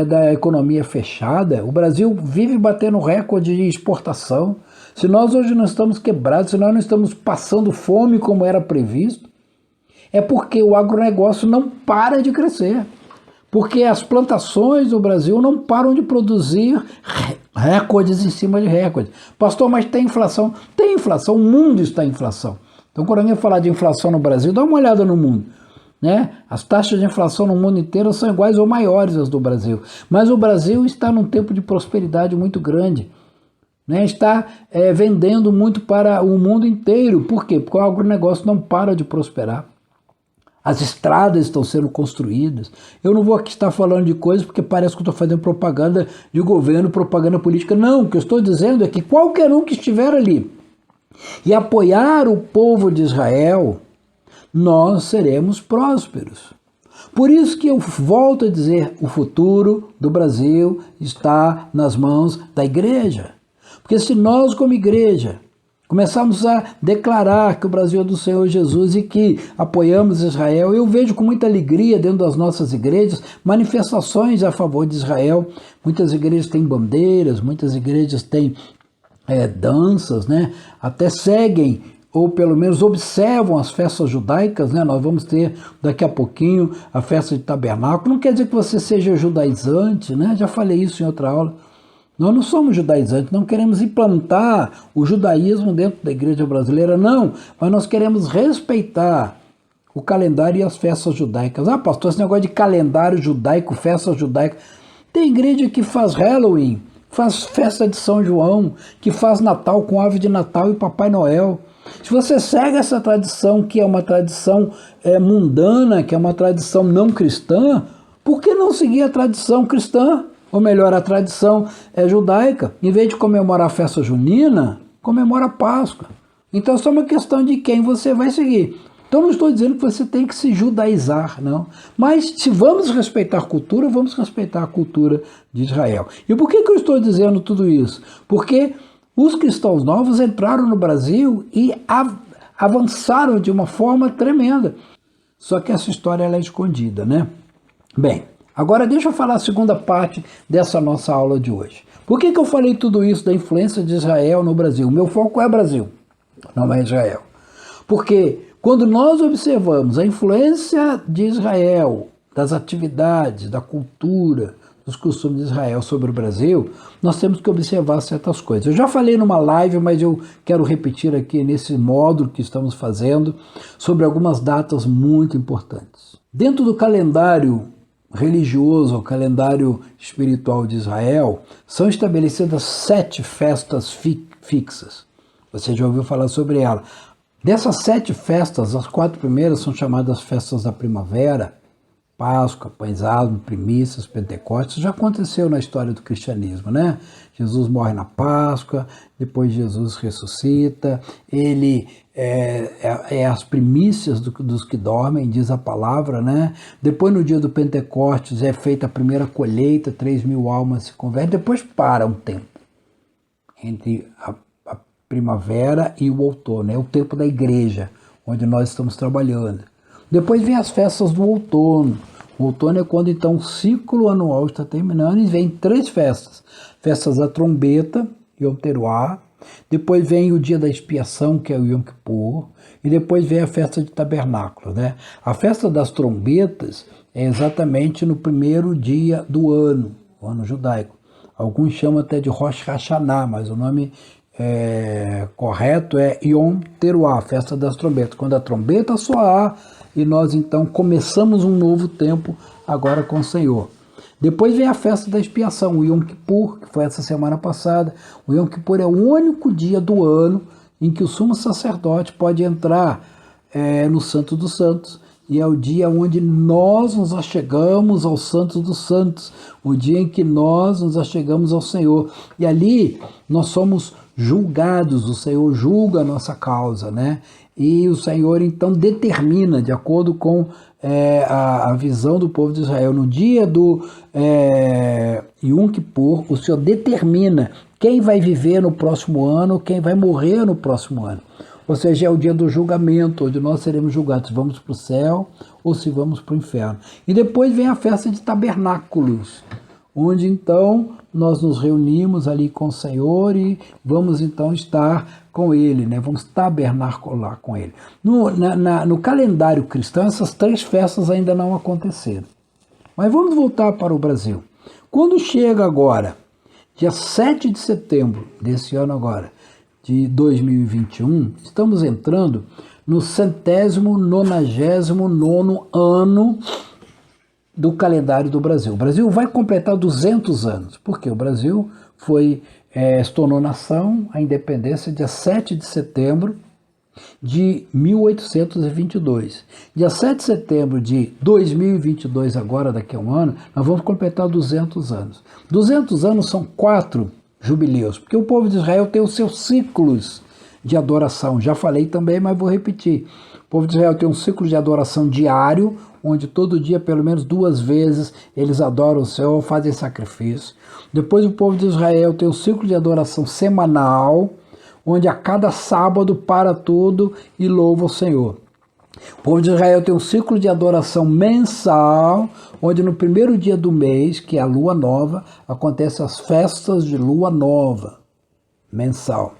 da economia fechada, o Brasil vive batendo recorde de exportação. Se nós hoje não estamos quebrados, se nós não estamos passando fome como era previsto, é porque o agronegócio não para de crescer. Porque as plantações do Brasil não param de produzir recordes em cima de recordes. Pastor, mas tem inflação? Tem inflação, o mundo está em inflação. Então, quando alguém falar de inflação no Brasil, dá uma olhada no mundo. Né? As taxas de inflação no mundo inteiro são iguais ou maiores às do Brasil. Mas o Brasil está num tempo de prosperidade muito grande. Né? Está vendendo muito para o mundo inteiro. Por quê? Porque o agronegócio não para de prosperar. As estradas estão sendo construídas. Eu não vou aqui estar falando de coisas porque parece que eu estou fazendo propaganda de governo, propaganda política. Não, o que eu estou dizendo é que qualquer um que estiver ali e apoiar o povo de Israel, nós seremos prósperos. Por isso que eu volto a dizer, o futuro do Brasil está nas mãos da igreja. Porque se nós como igreja começarmos a declarar que o Brasil é do Senhor Jesus e que apoiamos Israel, eu vejo com muita alegria dentro das nossas igrejas manifestações a favor de Israel. Muitas igrejas têm bandeiras, muitas igrejas têm danças, né? Até seguem ou pelo menos observam as festas judaicas, né? Nós vamos ter daqui a pouquinho a festa de tabernáculo. Não quer dizer que você seja judaizante, né? Já falei isso em outra aula. Nós não somos judaizantes, não queremos implantar o judaísmo dentro da igreja brasileira, não. Mas nós queremos respeitar o calendário e as festas judaicas. Ah, pastor, esse negócio de calendário judaico, festa judaica. Tem igreja que faz Halloween, faz festa de São João, que faz Natal com ave de Natal e Papai Noel. Se você segue essa tradição, que é uma tradição mundana, que é uma tradição não cristã, por que não seguir a tradição cristã? Ou melhor, a tradição judaica. Em vez de comemorar a festa junina, comemora a Páscoa. Então é só uma questão de quem você vai seguir. Então não estou dizendo que você tem que se judaizar, não. Mas se vamos respeitar a cultura, vamos respeitar a cultura de Israel. E por que eu estou dizendo tudo isso? Porque os cristãos novos entraram no Brasil e avançaram de uma forma tremenda. Só que essa história ela é escondida, né? Bem, agora deixa eu falar a segunda parte dessa nossa aula de hoje. Por que eu falei tudo isso da influência de Israel no Brasil? O meu foco é Brasil, não é Israel. Porque quando nós observamos a influência de Israel, das atividades, da cultura, dos costumes de Israel sobre o Brasil, nós temos que observar certas coisas. Eu já falei numa live, mas eu quero repetir aqui nesse módulo que estamos fazendo, sobre algumas datas muito importantes. Dentro do calendário religioso, o calendário espiritual de Israel, são estabelecidas 7 festas fixas. Você já ouviu falar sobre ela. Dessas 7 festas, as 4 primeiras são chamadas festas da primavera, Páscoa, Pães Asmos, Primícias, Pentecostes. Já aconteceu na história do cristianismo, né? Jesus morre na Páscoa, depois Jesus ressuscita, ele é as primícias dos que dormem, diz a palavra, né? Depois, no dia do Pentecostes, é feita a primeira colheita, 3.000 almas se convertem, depois para um tempo entre a primavera e o outono, é o tempo da igreja, onde nós estamos trabalhando. Depois vem as festas do outono. O outono é quando então o ciclo anual está terminando e vem 3 festas. Festas da trombeta, Yom Teruah. Depois vem o dia da expiação, que é o Yom Kippur. E depois vem a festa de tabernáculo, né? A festa das trombetas é exatamente no primeiro dia do ano, o ano judaico. Alguns chamam até de Rosh Hashanah, mas o nome correto é Yom Teruah, festa das trombetas. Quando a trombeta soar, e nós então começamos um novo tempo agora com o Senhor. Depois vem a festa da expiação, o Yom Kippur, que foi essa semana passada. O Yom Kippur é o único dia do ano em que o sumo sacerdote pode entrar no Santo dos Santos, e é o dia onde nós nos achegamos ao Santo dos Santos, o dia em que nós nos achegamos ao Senhor. E ali nós somos julgados, o Senhor julga a nossa causa, né? E o Senhor então determina, de acordo com a visão do povo de Israel, no dia do Yom Kippur, o Senhor determina quem vai viver no próximo ano, quem vai morrer no próximo ano. Ou seja, é o dia do julgamento, onde nós seremos julgados se vamos para o céu ou se vamos para o inferno. E depois vem a festa de tabernáculos, onde então nós nos reunimos ali com o Senhor e vamos então estar com Ele, né? Vamos tabernacular com Ele. No calendário cristão, essas 3 festas ainda não aconteceram. Mas vamos voltar para o Brasil. Quando chega agora, dia 7 de setembro desse ano agora, de 2021, estamos entrando no 199º ano do calendário do Brasil. O Brasil vai completar 200 anos, porque o Brasil se tornou nação, a independência, dia 7 de setembro de 1822. Dia 7 de setembro de 2022, agora daqui a um ano, nós vamos completar 200 anos. 200 anos são 4 jubileus, porque o povo de Israel tem os seus ciclos de adoração. Já falei também, mas vou repetir. O povo de Israel tem um ciclo de adoração diário, onde todo dia, pelo menos 2 vezes, eles adoram o Senhor, fazem sacrifício. Depois o povo de Israel tem o ciclo de adoração semanal, onde a cada sábado para tudo e louva o Senhor. O povo de Israel tem um ciclo de adoração mensal, onde no primeiro dia do mês, que é a lua nova, acontecem as festas de lua nova, mensal.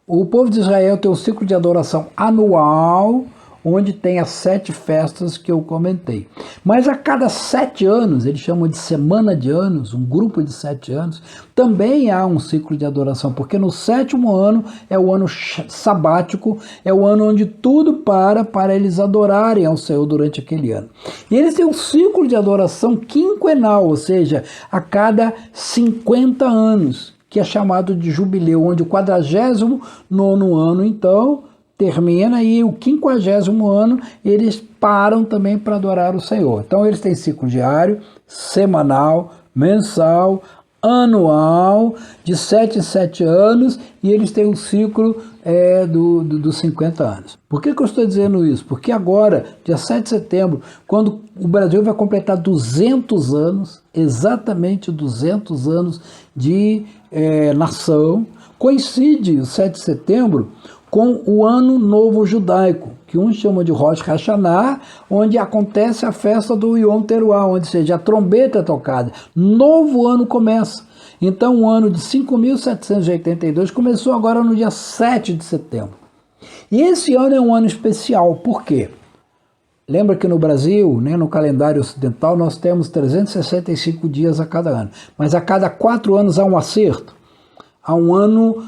O povo de Israel tem um ciclo de adoração anual, onde tem as 7 festas que eu comentei. Mas a cada 7 anos, eles chamam de semana de anos, um grupo de 7 anos, também há um ciclo de adoração, porque no 7º ano é o ano sabático, é o ano onde tudo para eles adorarem ao Senhor durante aquele ano. E eles têm um ciclo de adoração quinquenal, ou seja, a cada 50 anos, que é chamado de jubileu, onde o 49º ano, então, termina e o 50º ano eles param também para adorar o Senhor. Então eles têm ciclo diário, semanal, mensal, anual, de 7 em 7 anos, e eles têm um ciclo dos 50 anos. Por que eu estou dizendo isso? Porque agora, dia 7 de setembro, quando o Brasil vai completar 200 anos, exatamente 200 anos de nação, coincide o 7 de setembro com o Ano Novo Judaico, que uns chamam de Rosh Hashanah, onde acontece a festa do Yom Teruah, onde seja a trombeta é tocada. Novo ano começa. Então o ano de 5.782 começou agora no dia 7 de setembro. E esse ano é um ano especial, por quê? Lembra que no Brasil, né, no calendário ocidental, nós temos 365 dias a cada ano. Mas a cada 4 anos há um acerto. Há um ano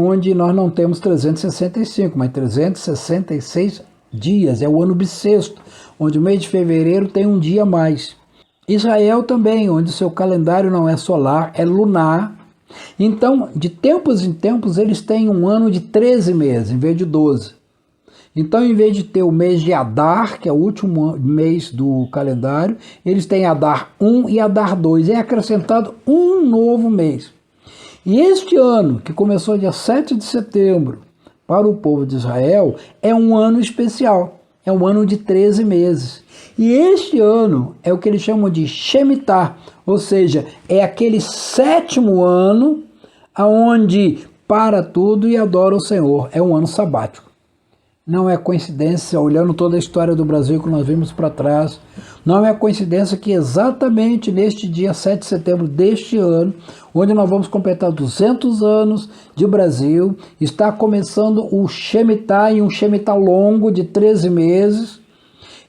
onde nós não temos 365, mas 366 dias. É o ano bissexto, onde o mês de fevereiro tem um dia a mais. Israel também, onde o seu calendário não é solar, é lunar. Então, de tempos em tempos, eles têm um ano de 13 meses, em vez de 12. Então, em vez de ter o mês de Adar, que é o último mês do calendário, eles têm Adar 1 e Adar 2. É acrescentado um novo mês. E este ano, que começou dia 7 de setembro, para o povo de Israel, é um ano especial. É um ano de 13 meses. E este ano é o que eles chamam de Shemitah, ou seja, é aquele 7º ano onde para tudo e adora o Senhor. É um ano sabático. Não é coincidência, olhando toda a história do Brasil que nós vimos para trás, não é coincidência que exatamente neste dia 7 de setembro deste ano, onde nós vamos completar 200 anos de Brasil, está começando o Shemitah, e um Shemitah longo de 13 meses.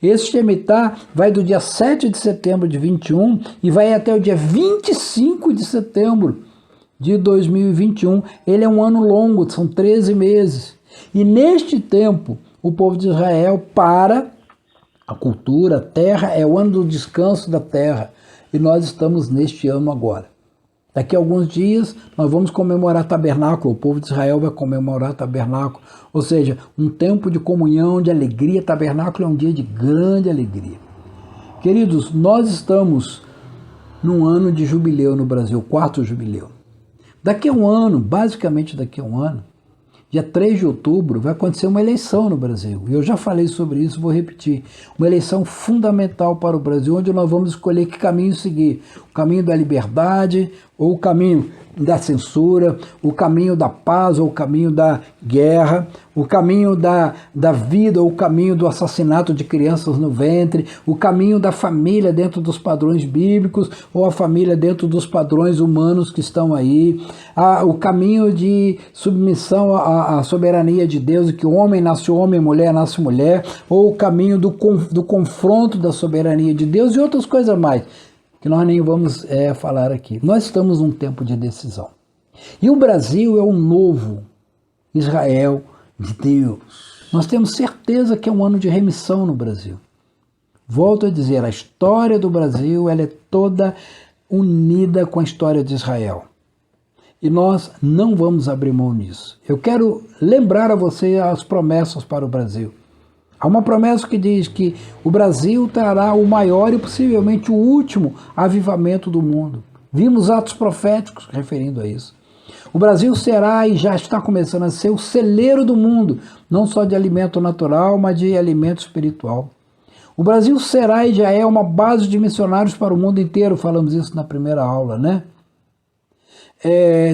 Esse Shemitah vai do dia 7 de setembro de 21 e vai até o dia 25 de setembro de 2021. Ele é um ano longo, são 13 meses. E neste tempo, o povo de Israel para a cultura, a terra, é o ano do descanso da terra. E nós estamos neste ano agora. Daqui a alguns dias, nós vamos comemorar tabernáculo, o povo de Israel vai comemorar tabernáculo. Ou seja, um tempo de comunhão, de alegria. Tabernáculo é um dia de grande alegria. Queridos, nós estamos num ano de jubileu no Brasil, 4º jubileu. Daqui a um ano, basicamente daqui a um ano, dia 3 de outubro, vai acontecer uma eleição no Brasil. E eu já falei sobre isso, vou repetir. Uma eleição fundamental para o Brasil, onde nós vamos escolher que caminho seguir. O caminho da liberdade ou o caminho da censura, o caminho da paz ou o caminho da guerra, o caminho da vida ou o caminho do assassinato de crianças no ventre, o caminho da família dentro dos padrões bíblicos ou a família dentro dos padrões humanos que estão aí, o caminho de submissão à soberania de Deus, e que o homem nasce homem, mulher nasce mulher, ou o caminho do confronto da soberania de Deus e outras coisas mais, que nós nem vamos falar aqui. Nós estamos num tempo de decisão. E o Brasil é o novo Israel de Deus. Nós temos certeza que é um ano de remissão no Brasil. Volto a dizer, a história do Brasil ela é toda unida com a história de Israel. E nós não vamos abrir mão nisso. Eu quero lembrar a você as promessas para o Brasil. Há uma promessa que diz que o Brasil terá o maior e possivelmente o último avivamento do mundo. Vimos atos proféticos referindo a isso. O Brasil será e já está começando a ser o celeiro do mundo, não só de alimento natural, mas de alimento espiritual. O Brasil será e já é uma base de missionários para o mundo inteiro, falamos isso na primeira aula, né?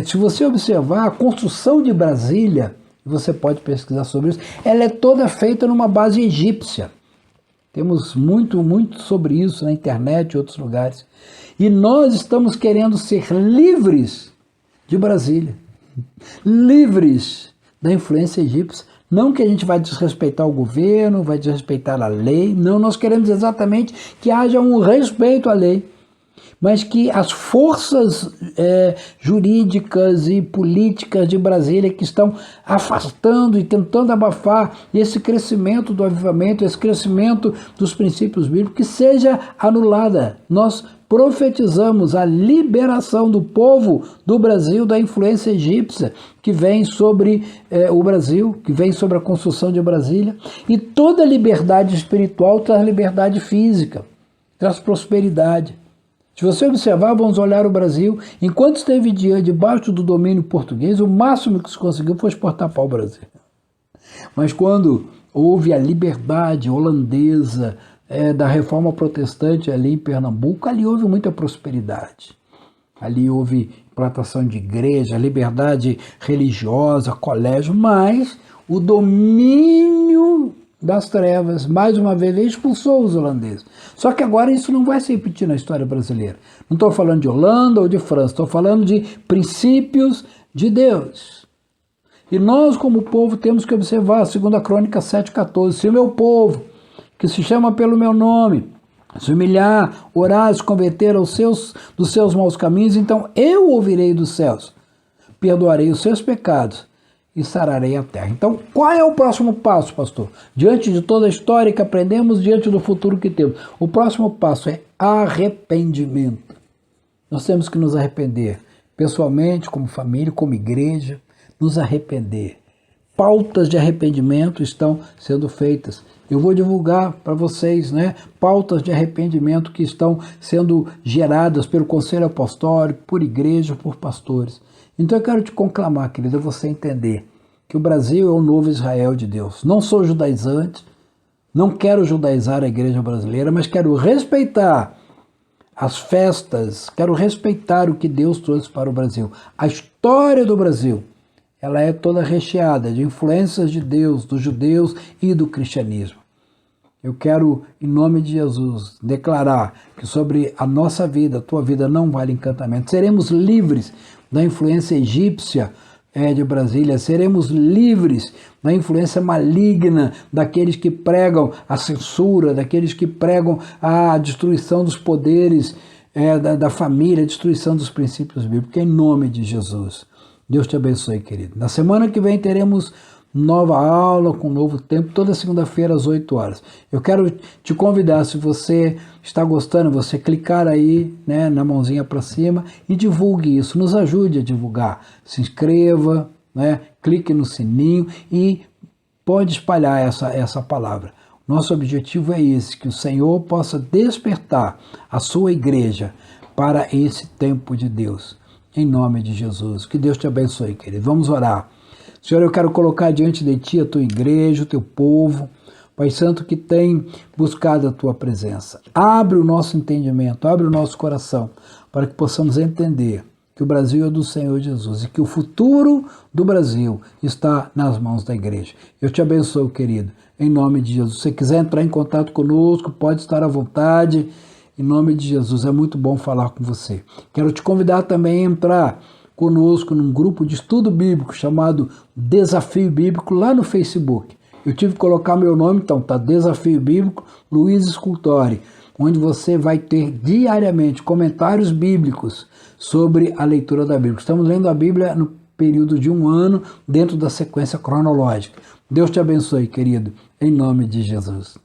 Se você observar, a construção de Brasília, você pode pesquisar sobre isso, ela é toda feita numa base egípcia. Temos muito sobre isso na internet e outros lugares. E nós estamos querendo ser livres de Brasília, livres da influência egípcia, Não que a gente vai desrespeitar o governo, vai desrespeitar a lei. Não, nós queremos exatamente que haja um respeito à lei, mas que as forças jurídicas e políticas de Brasília que estão afastando e tentando abafar esse crescimento do avivamento, esse crescimento dos princípios bíblicos, que seja anulada. Nós profetizamos a liberação do povo do Brasil da influência egípcia que vem sobre o Brasil, que vem sobre a construção de Brasília. E toda liberdade espiritual traz liberdade física, traz prosperidade. Se você observar, vamos olhar o Brasil, enquanto esteve debaixo do domínio português, o máximo que se conseguiu foi exportar para o Brasil. Mas quando houve a liberdade holandesa, da reforma protestante ali em Pernambuco, ali houve muita prosperidade. Ali houve implantação de igreja, liberdade religiosa, colégio, mas o domínio das trevas, mais uma vez, expulsou os holandeses. Só que agora isso não vai se repetir na história brasileira. Não estou falando de Holanda ou de França, estou falando de princípios de Deus. E nós, como povo, temos que observar, 2 Crônicas 7,14, se o meu povo, que se chama pelo meu nome, se humilhar, orar, se converter dos seus maus caminhos, então eu ouvirei dos céus, perdoarei os seus pecados e sararei a terra. Então, qual é o próximo passo, pastor? Diante de toda a história que aprendemos, diante do futuro que temos, o próximo passo é arrependimento. Nós temos que nos arrepender, pessoalmente, como família, como igreja, nos arrepender. Pautas de arrependimento estão sendo feitas. Eu vou divulgar para vocês, pautas de arrependimento que estão sendo geradas pelo Conselho Apostólico, por igreja, por pastores. Então eu quero te conclamar, querido, você entender que o Brasil é o novo Israel de Deus. Não sou judaizante, não quero judaizar a igreja brasileira, mas quero respeitar as festas, quero respeitar o que Deus trouxe para o Brasil. A história do Brasil, ela é toda recheada de influências de Deus, dos judeus e do cristianismo. Eu quero, em nome de Jesus, declarar que sobre a nossa vida, a tua vida não vale encantamento. Seremos livres da influência egípcia de Brasília, seremos livres da influência maligna daqueles que pregam a censura, daqueles que pregam a destruição dos poderes da família, a destruição dos princípios bíblicos, em nome de Jesus. Deus te abençoe, querido. Na semana que vem teremos nova aula com novo tempo, toda segunda-feira às 8 horas. Eu quero te convidar, se você está gostando, você clicar aí na mãozinha para cima e divulgue isso, nos ajude a divulgar. Se inscreva, clique no sininho e pode espalhar essa palavra. Nosso objetivo é esse, que o Senhor possa despertar a sua igreja para esse tempo de Deus. Em nome de Jesus. Que Deus te abençoe, querido. Vamos orar. Senhor, eu quero colocar diante de Ti a Tua igreja, o Teu povo, Pai Santo, que tem buscado a Tua presença. Abre o nosso entendimento, abre o nosso coração, para que possamos entender que o Brasil é do Senhor Jesus e que o futuro do Brasil está nas mãos da igreja. Eu te abençoo, querido, em nome de Jesus. Se você quiser entrar em contato conosco, pode estar à vontade. Em nome de Jesus, é muito bom falar com você. Quero te convidar também a entrar conosco num grupo de estudo bíblico chamado Desafio Bíblico lá no Facebook. Eu tive que colocar meu nome, então tá Desafio Bíblico Luiz Scultori, onde você vai ter diariamente comentários bíblicos sobre a leitura da Bíblia. Estamos lendo a Bíblia no período de 1 ano, dentro da sequência cronológica. Deus te abençoe, querido, em nome de Jesus.